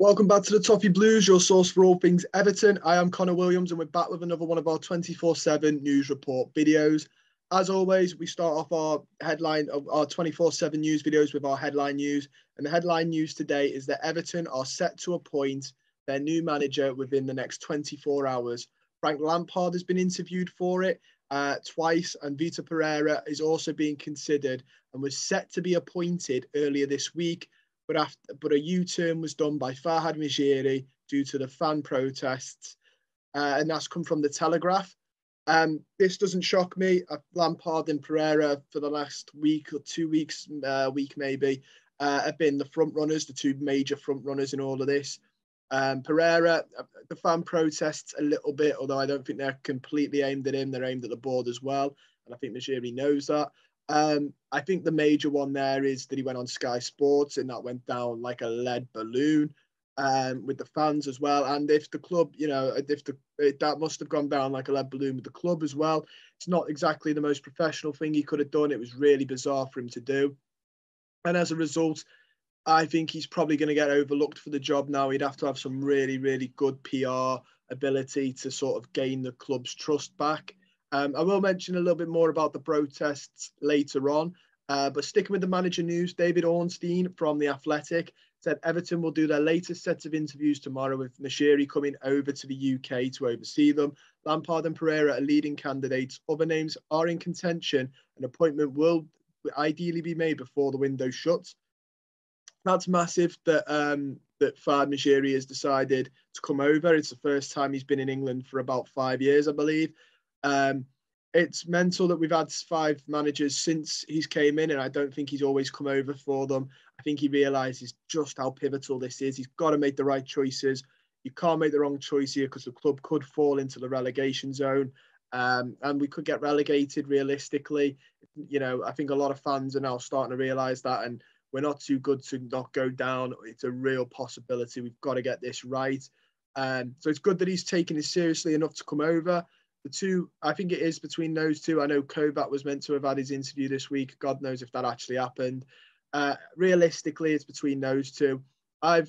Welcome back to the Toffee Blues, your source for all things Everton. I am Connor Williams and we're back with another one of our 24/7 news report videos. As always, we start off our headline of our 24/7 news videos with our headline news. And the headline news today is that Everton are set to appoint their new manager within the next 24 hours. Frank Lampard has been interviewed for it twice, and Vitor Pereira is also being considered and was set to be appointed earlier this week. But a U-turn was done by Farhad Mejiri due to the fan protests, and that's come from the Telegraph. This doesn't shock me. Lampard and Pereira for the last week or 2 weeks, week maybe, have been the front runners, the two major front runners in all of this. Pereira, the fan protests a little bit, although I don't think they're completely aimed at him. They're aimed at the board as well, and I think Mejiri knows that. I think the major one there is that he went on Sky Sports and that went down like a lead balloon with the fans as well. And if the club, that must have gone down like a lead balloon with the club as well. It's not exactly the most professional thing he could have done. It was really bizarre for him to do. And as a result, I think he's probably going to get overlooked for the job now. He'd have to have some really, really good PR ability to sort of gain the club's trust back. I will mention a little bit more about the protests later on, but sticking with the manager news, David Ornstein from The Athletic said Everton will do their latest set of interviews tomorrow with Mejiri coming over to the UK to oversee them. Lampard and Pereira are leading candidates. Other names are in contention. An appointment will ideally be made before the window shuts. That's massive that Farhad Mejiri has decided to come over. It's the first time he's been in England for about 5 years, I believe. It's mental that we've had 5 managers since he's came in, and I don't think he's always come over for them. I think he realises just how pivotal this is. He's got to make the right choices. You can't make the wrong choice here because the club could fall into the relegation zone, and we could get relegated realistically. I think a lot of fans are now starting to realise that, and we're not too good to not go down. It's a real possibility. We've got to get this right. So it's good that he's taken it seriously enough to come over. The two, I think it is between those two. I know Kovac was meant to have had his interview this week. God knows if that actually happened. Realistically, it's between those two. I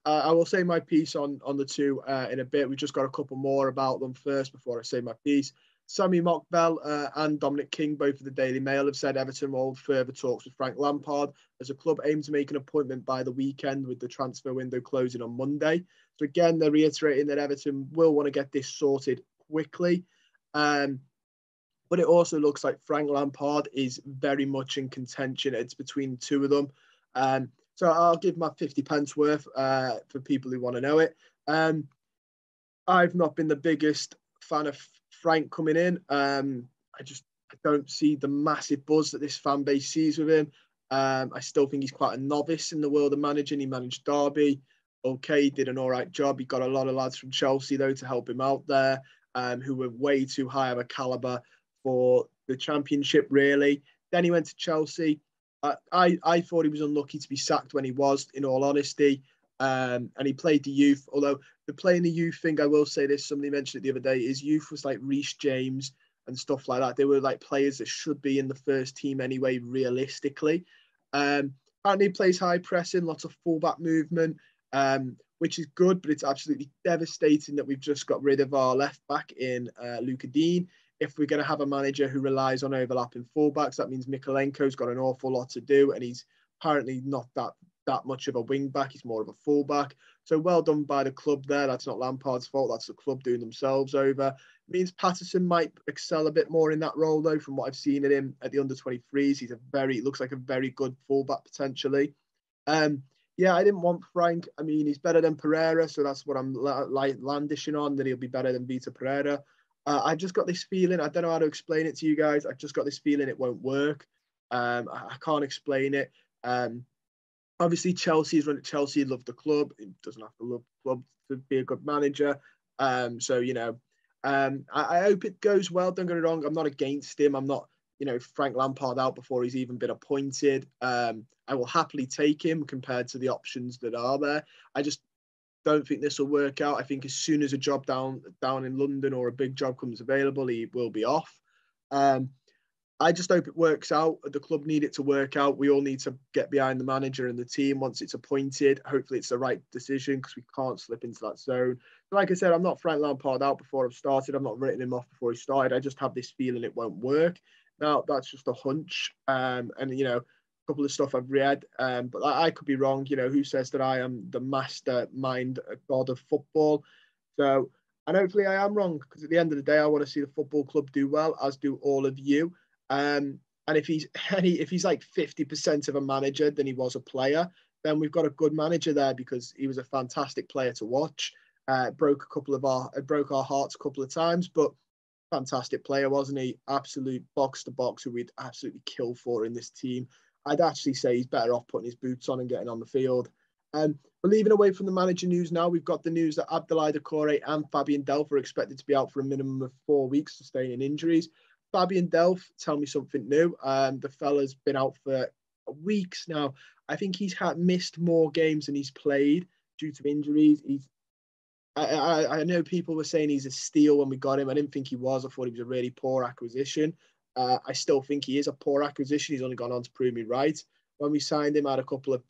will say my piece on the two in a bit. We've just got a couple more about them first before I say my piece. Sami Mokbel and Dominic King, both of the Daily Mail, have said Everton will hold further talks with Frank Lampard as a club aim to make an appointment by the weekend with the transfer window closing on Monday. So again, they're reiterating that Everton will want to get this sorted quickly. But it also looks like Frank Lampard is very much in contention. It's between the two of them. So I'll give my 50 pence worth for people who want to know it. I've not been the biggest fan of Frank coming in. I don't see the massive buzz that this fan base sees with him. I still think he's quite a novice in the world of managing. He managed Derby. Okay, he did an all right job. He got a lot of lads from Chelsea, though, to help him out there, who were way too high of a calibre for the Championship, really. Then he went to Chelsea. I thought he was unlucky to be sacked when he was, in all honesty. And he played the youth, although the playing the youth thing, I will say this, somebody mentioned it the other day, his youth was like Reece James and stuff like that. They were like players that should be in the first team anyway, realistically. Apparently he plays high pressing, lots of fullback movement, which is good, but it's absolutely devastating that we've just got rid of our left back in Luca Dean. If we're going to have a manager who relies on overlapping fullbacks, that means Mikolenko's got an awful lot to do, and he's apparently not that much of a wing back. He's more of a fullback. So well done by the club there. That's not Lampard's fault. That's the club doing themselves over. It means Patterson might excel a bit more in that role, though, from what I've seen at him at the under-23s. He's looks like a very good fullback potentially. Yeah, I didn't want Frank. I mean, he's better than Pereira, so that's what I'm landishing on, that he'll be better than Vitor Pereira. I've just got this feeling, I don't know how to explain it to you guys. I've just got this feeling it won't work. I can't explain it. Obviously, Chelsea love the club. He doesn't have to love the club to be a good manager. I hope it goes well. Don't get me wrong. I'm not against him. I'm not, Frank Lampard out before he's even been appointed. I will happily take him compared to the options that are there. I just don't think this will work out. I think as soon as a job down in London or a big job comes available, he will be off. I just hope it works out. The club need it to work out. We all need to get behind the manager and the team once it's appointed. Hopefully it's the right decision because we can't slip into that zone. Like I said, I'm not Frank Lampard out before I've started. I've not written him off before he started. I just have this feeling it won't work. Now, that's just a hunch. And, a couple of stuff I've read, but I could be wrong. Who says that I am the mastermind god of football? So, and hopefully I am wrong because at the end of the day, I want to see the football club do well, as do all of you. And if he's like 50% of a manager than he was a player, then we've got a good manager there because he was a fantastic player to watch. Broke our hearts a couple of times, but fantastic player, wasn't he? Absolute box to box who we'd absolutely kill for in this team. I'd actually say he's better off putting his boots on and getting on the field. But leaving away from the manager news now, we've got the news that Abdoulaye Doucouré and Fabien Delph are expected to be out for a minimum of 4 weeks, sustaining injuries. Fabien Delph, tell me something new. The fella's been out for weeks now. I think he's missed more games than he's played due to injuries. I know people were saying he's a steal when we got him. I didn't think he was. I thought he was a really poor acquisition. I still think he is a poor acquisition. He's only gone on to prove me right. When we signed him, I had a couple of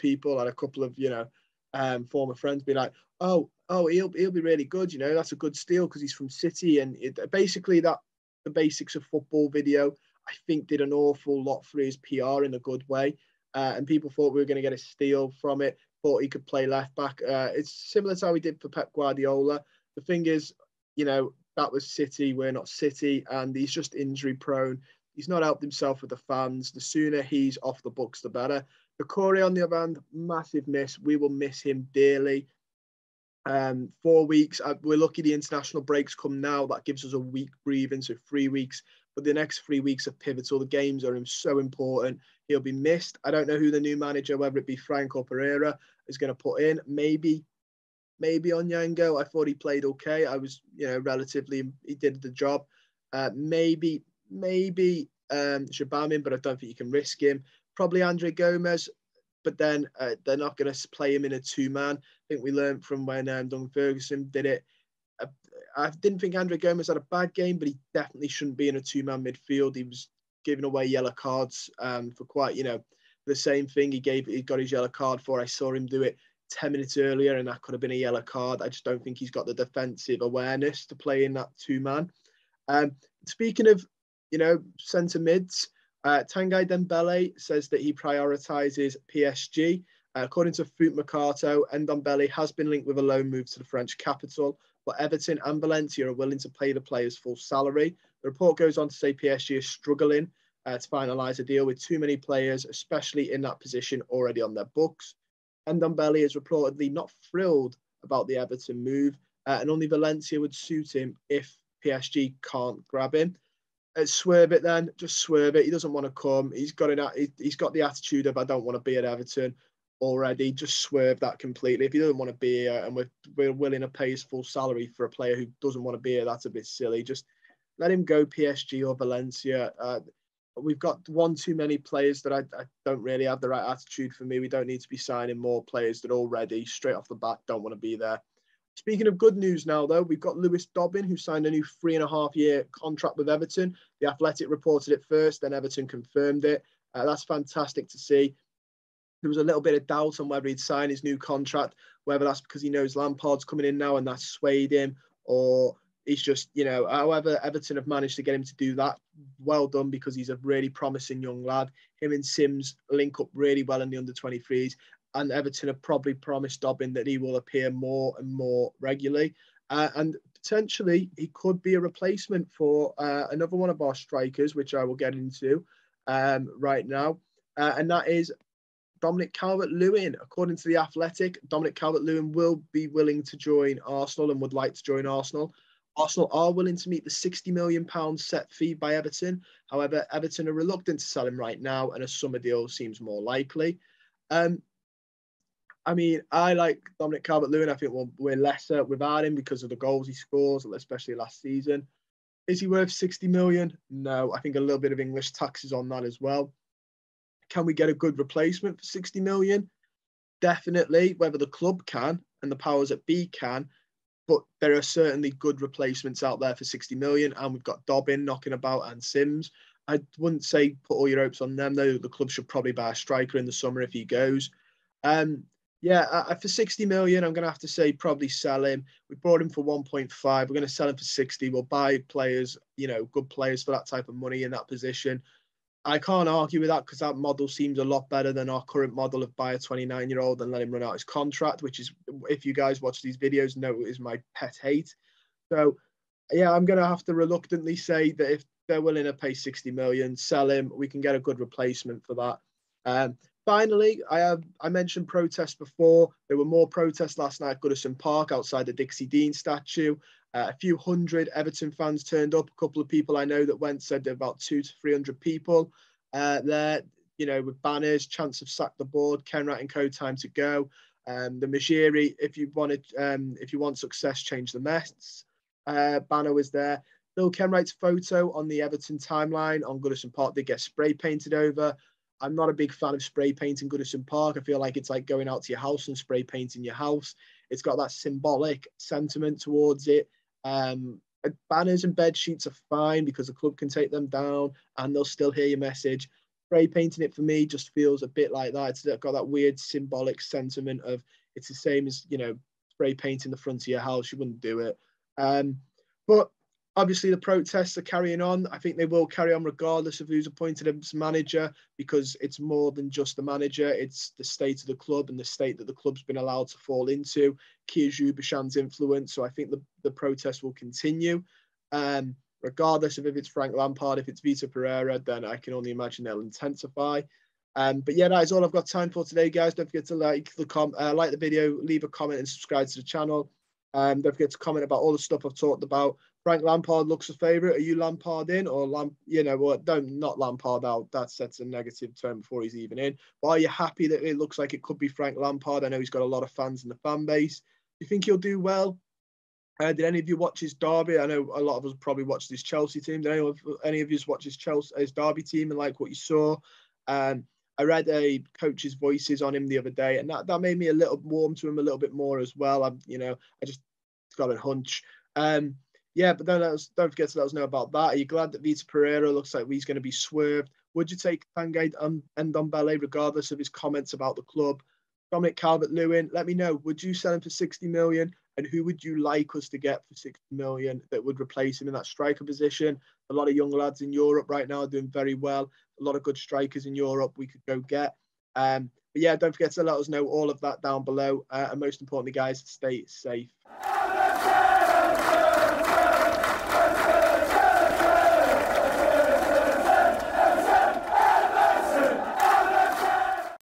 former friends be like, oh, he'll be really good. That's a good steal because he's from City. And basically the basics of football video, I think did an awful lot for his PR in a good way. And people thought we were going to get a steal from it. Thought he could play left back. It's similar to how we did for Pep Guardiola. The thing is, that was City. We're not City. And he's just injury prone. He's not helped himself with the fans. The sooner he's off the books, the better. Doucouré, on the other hand, massive miss. We will miss him dearly. 4 weeks. We're lucky the international breaks come now. That gives us a week breathing, so 3 weeks. But the next 3 weeks are pivotal. The games are so important. He'll be missed. I don't know who the new manager, whether it be Frank or Pereira, is going to put in. Maybe Onyango. I thought he played okay. I was, relatively, he did the job. Maybe Shabamin, but I don't think you can risk him. Probably Andre Gomez, but then they're not going to play him in a two-man. I think we learned from when Duncan Ferguson did it. I didn't think Andre Gomez had a bad game, but he definitely shouldn't be in a two-man midfield. He was giving away yellow cards for quite, the same thing he got his yellow card for. I saw him do it 10 minutes earlier, and that could have been a yellow card. I just don't think he's got the defensive awareness to play in that two-man. Speaking of, centre mids, Tanguy Dembele says that he prioritises PSG. According to Foot Mercato, Ndombele has been linked with a loan move to the French capital, but Everton and Valencia are willing to pay the player's full salary. The report goes on to say PSG is struggling to finalise a deal with too many players, especially in that position already on their books. Ndombele is reportedly not thrilled about the Everton move, and only Valencia would suit him if PSG can't grab him. Swerve it then, just swerve it. He doesn't want to come. He's got the attitude of I don't want to be at Everton already. Just swerve that completely. If he doesn't want to be here and we're willing to pay his full salary for a player who doesn't want to be here, that's a bit silly. Just let him go PSG or Valencia. We've got one too many players that I don't really have the right attitude for me. We don't need to be signing more players that already straight off the bat don't want to be there. Speaking of good news now, though, we've got Lewis Dobbin, who signed a new 3.5-year contract with Everton. The Athletic reported it first, then Everton confirmed it. That's fantastic to see. There was a little bit of doubt on whether he'd sign his new contract, whether that's because he knows Lampard's coming in now and that's swayed him, or he's just, however Everton have managed to get him to do that. Well done, because he's a really promising young lad. Him and Sims link up really well in the under-23s. And Everton have probably promised Dobbin that he will appear more and more regularly. And potentially he could be a replacement for another one of our strikers, which I will get into right now. And that is Dominic Calvert-Lewin. According to The Athletic, Dominic Calvert-Lewin will be willing to join Arsenal and would like to join Arsenal. Arsenal are willing to meet the £60 million set fee by Everton. However, Everton are reluctant to sell him right now, and a summer deal seems more likely. I like Dominic Calvert-Lewin. I think we're lesser without him because of the goals he scores, especially last season. Is he worth 60 million? No, I think a little bit of English taxes on that as well. Can we get a good replacement for 60 million? Definitely, whether the club can and the powers that be can. but there are certainly good replacements out there for 60 million, and we've got Dobbin knocking about and Sims. I wouldn't say put all your hopes on them, though. The club should probably buy a striker in the summer if he goes. Yeah, for 60 million, I'm going to have to say probably sell him. We bought him for 1.5. We're going to sell him for 60. We'll buy players, good players for that type of money in that position. I can't argue with that because that model seems a lot better than our current model of buy a 29-year-old and let him run out his contract, which is, if you guys watch these videos, know is my pet hate. So, yeah, I'm going to have to reluctantly say that if they're willing to pay 60 million, sell him. We can get a good replacement for that. Finally, I mentioned protests before. There were more protests last night at Goodison Park outside the Dixie Dean statue. A few hundred Everton fans turned up. A couple of people I know that went said there were about 200 to 300 people there, with banners, chants of sack the board, Kenwright and co, time to go. The Majiri, if you want success, change the mess. Banner was there. Bill Kenwright's photo on the Everton timeline on Goodison Park did get spray painted over. I'm not a big fan of spray painting Goodison Park. I feel like it's like going out to your house and spray painting your house. It's got that symbolic sentiment towards it. Banners and bed sheets are fine because the club can take them down and they'll still hear your message. Spray painting it for me just feels a bit like that. It's got that weird symbolic sentiment of it's the same as, spray painting the front of your house. You wouldn't do it. But obviously, the protests are carrying on. I think they will carry on regardless of who's appointed as manager because it's more than just the manager. It's the state of the club and the state that the club's been allowed to fall into, Keir Bashan's influence. So I think the protests will continue. Regardless of if it's Frank Lampard, if it's Vitor Pereira, then I can only imagine they'll intensify. But yeah, that is all I've got time for today, guys. Don't forget to like the video, leave a comment and subscribe to the channel. Don't forget to comment about all the stuff I've talked about. Frank Lampard looks a favourite. Are you Lampard in or not Lampard out? That sets a negative tone before he's even in. But are you happy that it looks like it could be Frank Lampard? I know he's got a lot of fans in the fan base. Do you think he'll do well? Did any of you watch his derby? I know a lot of us probably watched his Chelsea team. Did any of you watch his derby team and like what you saw? I read a coach's voices on him the other day, and that made me a little warm to him a little bit more as well. I just got a hunch. Yeah, but don't forget to let us know about that. Are you glad that Vitor Pereira looks like he's going to be swerved? Would you take Tanguy Ndombele regardless of his comments about the club? Dominic Calvert-Lewin, let me know. Would you sell him for 60 million? And who would you like us to get for 60 million that would replace him in that striker position? A lot of young lads in Europe right now are doing very well. A lot of good strikers in Europe we could go get. But yeah, don't forget to let us know all of that down below. And most importantly, guys, stay safe.